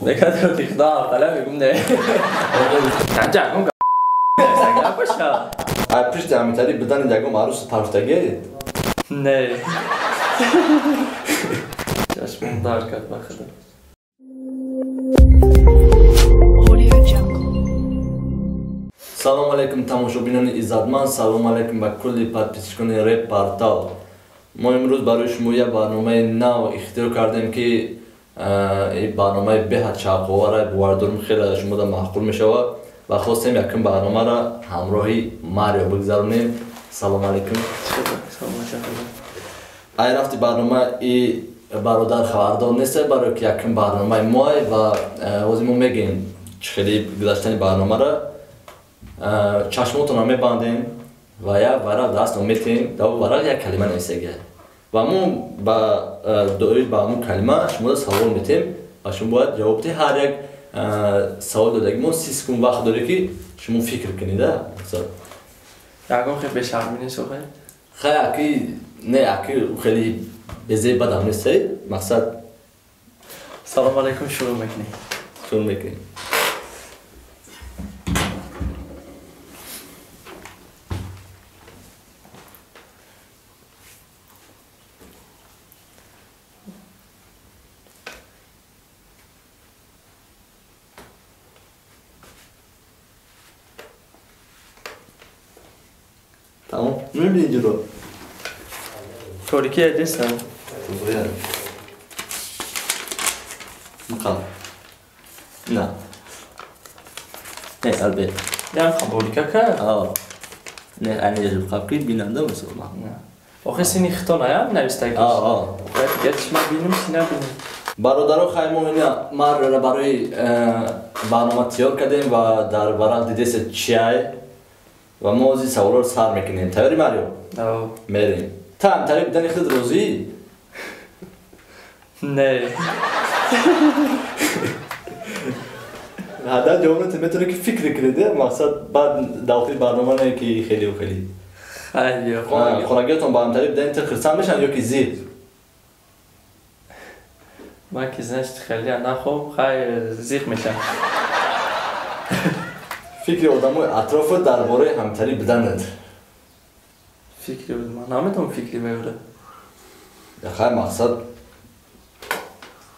نکرد رو دیخدا قلم میگم نه کنجا کن سنگا باشا پشت همینطوری بدن دگم عروس پرفتگی نه چشمم دار کرد بخدا سلام علیکم تماشابینان عزتمند، سلام علیکم به کل پادپیچکان رپ پارتال. ما امروز برای شما یک برنامه نو اختیار کردیم که این برنامه بهت شاقواره بواردارم خیلی شما دا محقول میشود و خواستیم یکم برنامه را همراهی ماریو بگذارونیم. سلام علیکم. ای رفتی برنامه ای برادر خبردار نیست برای که یکم برنامه مای و وزی ما میگیم خیلی گذشتن برنامه را چشماتون رو میبندیم و یک ورق دست رو میتیم در ورق یک کلمه نویسه و ما با همون کلمه شما سوال میتیم و شما باید جواب بدید. هر یک سوال دادگی ما 30 سکند وقت داره که شما فکر کنید. یکم خیلی بشرمینه سوخه؟ خیلی بزی بد هم نیست. مقصد سلام علیکم شروع میکنیم. تمام؟ میبینی جلو؟ توریکی ادریستم؟ باید مقام نه البته یه خبوریکا که؟ نه اینه جلو قبلی بیننده مثلا آخه سینی خطا نیم نویسته کش باید گتش ما بینیم سی نبینیم برادرها خیلی اینا ما را برای برنامه تیار کردیم و در ورق دیده چیه و ما از این سوال رو سر میکنیم. تیاری ماریو؟ میریم. تا هم تایی بدن خود روزی؟ نه حدا جوابت میتونه که فکر کرده مقصد بعد داخل برنامه نه که خیلی و خیلی خونگیتون با هم تایی بدن تا خرسان بشن یا که زیر؟ من که زنشت خیلی نه خوب خیلی زیخ میشم فکر آدم های اطراف درباره همتری بدند. فکری بود من نمیتونم فکری بگوله خیلی مقصد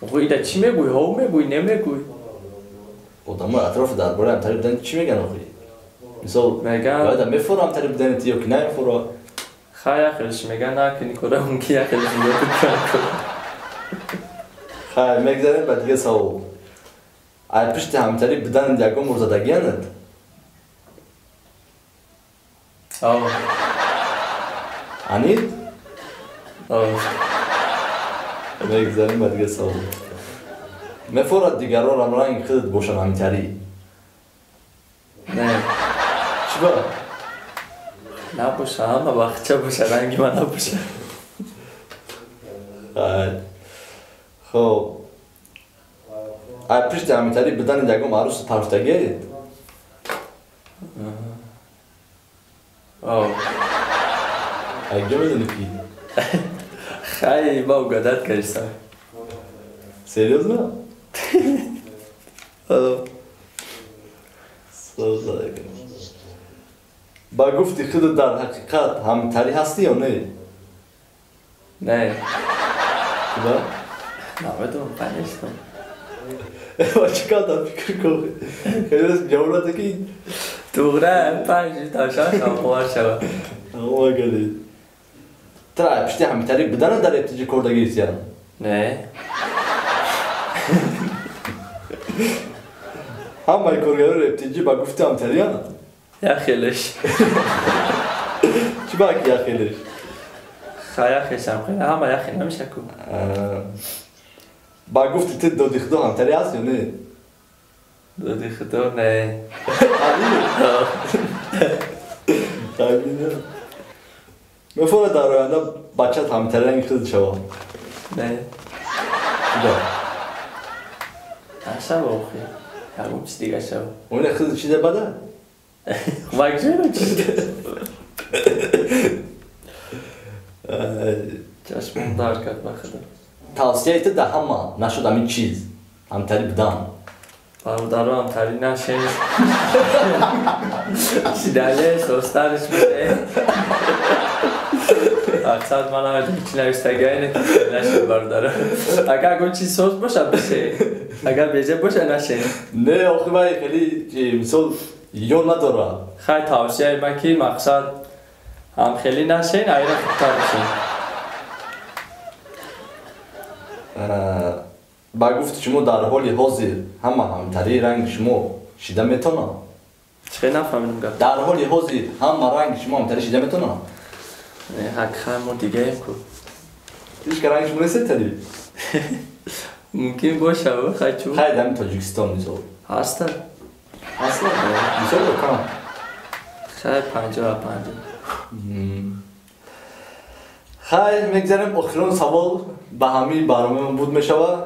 آقا ایده چی میگوی؟ هاو میگوی؟ نمیگوی؟ آدم های اطراف درباره همتری بدند چی میگن آقای؟ مثال میگن باید هم میفور همتری بدند یا که نمیفور؟ خیلیش میگن نه که نیکوره اون که یخیلیش خیلی میگذاریم به دیگه سوال. ای پشت همتری بدند یکم مرزدگی هند؟ انید؟ میگذاریم به دیگه سوال. میفورد دیگران را رنگ خودت باشن همتری؟ نه چی با؟ نباشه همه وقت چه باشه رنگی من نباشه خب ای پشت همتری بدن یکم عروس پرفتگی؟ اگه میدونی کی؟ خیلی با گادت کردستم سریوز نه؟ با گفتی خودت در حقیقت همتری هستی یا نه؟ نه چی با؟ نمیدونم پنیستم با چیکار در فکر کنی؟ خیلی از جواباته که دوغره پنجی تاشان خوار شود آقا گلی ترا پشتی همتری بدن در ابتجی کردگی ایستیان؟ نه همه کارگران ابتجی با گفتی همتری هست؟ یخیلش چی با که یخیلش؟ یخیشم خیلی همه یخیل نمیشه کن با گفتی تی دو دیخدو همتری هست یا نه؟ دو دیخدو نه قبلی نه میفوره در آینده بچت همتری رنگ خود شوا؟ نه چی با؟ نشب آخی همون چی دیگه شب اون خود چیده بده؟ مگجه چیده چشمم دار کرد بخدا توصیه ایت ده همه نشد همین چیز همتری بدن برادرها همتری نشین چی دلیه سوسترش بشه اقصد من همه چی نوشتگه نشین برادرها اگر اون چی سوست باشه بشه اگر بیجه باشه نشین نه آخه باید خیلی مثال یون نداره خیلی توصیه من که مقصد هم خیلی نشین ایره خوبتر بشین با گفت شما در حال حاضر همتری رنگ شما شیده میتونه چه نفهمیدم گفت در حال حاضر همه رنگ شما همتری شیده میتونه حق خیلی دیگه هم کن هیچ که رنگ شما نیست تری ممکن باشه و خیلی چون خیلی همین تاجیکستان میزور هستن اصلا میزور بکنم خیلی 55 خیلی میگذارم اخیران سوال به همین برنامه من بود میشوه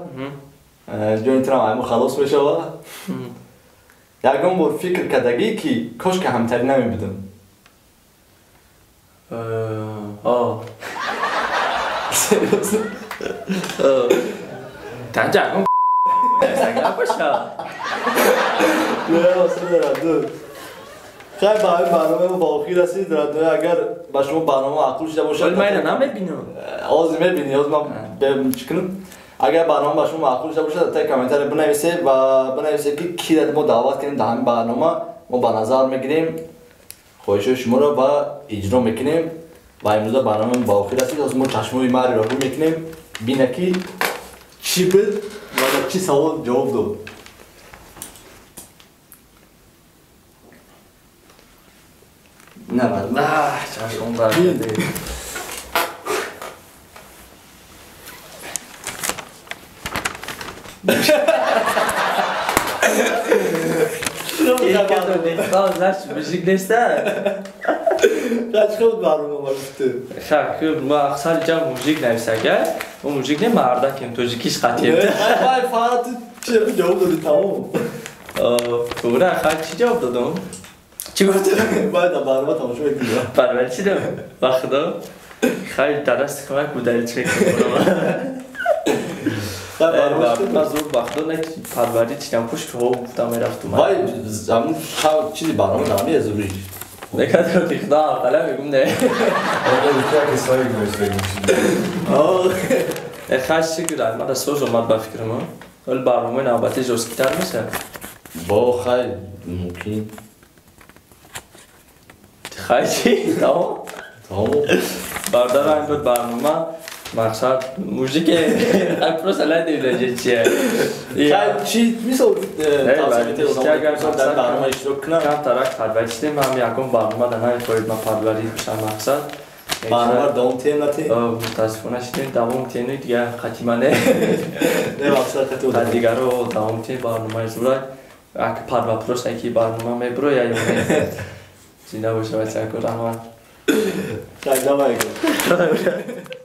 جو اینترم همه خلاص میشوه یکم بار فکر کردگی که کاش که همتری نمیبودم تنجا کن سگه باشه نه اصلا دارد خیلی به همین برنامه ما با آخیر رسید دارد اگر به شما برنامه عقل شده باشه ولی من اینو نمیبینم آزی میبینی آز من بهم چکنم اگر برنامه به شما معقول شده باشه تا کامنتر بنویسید و بنویسید که کی را ما دعوت کنیم در همین برنامه ما به نظر میگیریم خواهش شما را به اجرا میکنیم و امروز برنامه با آخر رسید از ما چشموی مری را رو میکنیم بینه که چی بود و چی سوال جواب داد نه چشم برده موزیک نیسته خیلی خود برنامه مرفته خیلی ما اکثر جا موزیک نویسه اون موزیک نه مرده که توجیکیش قطعیه خیلی فقط چی جواب دادی تمام دوره خیلی چی جواب دادم؟ چی گفتی؟ باید در برنامه تماشا بکنیم پرورد چی دارم؟ بخدا خیلی درست که من کودری چه کنم من زور بخدا نه پروری چیدم پوش که ها گفتم میرفتم وای زمون چیزی برنامه نمیه زوری نکرد رو دیخدا اولا میگم نه آقا دیگه که سایی گوشت بگیم خیلی شکر من سوز اومد با فکرم ولی برنامه نوبتی جزکی تر میشه با خیلی ممکن خیلی چی؟ تمام؟ تمام بردار این بود برنامه مقصد موزیک اکپروس الان دیوله چیه خیلی چی میسال تاثیرت اونم در برنامه اشتراک کنم کم ترک پرورشتیم هم یکم برنامه در نمی‌خواید من پروری بشم مقصد برنامه دوم تیم نتی؟ متاسفانه شدیم دوم تیم دیگه خطیمانه نه مقصد خطی و دیگر رو دوم تیم برنامه زورای اگه پرور پروس اینکی برنامه میبرو یا یونه چی نباشه بچه اکو رحمت خیلی نمایی کن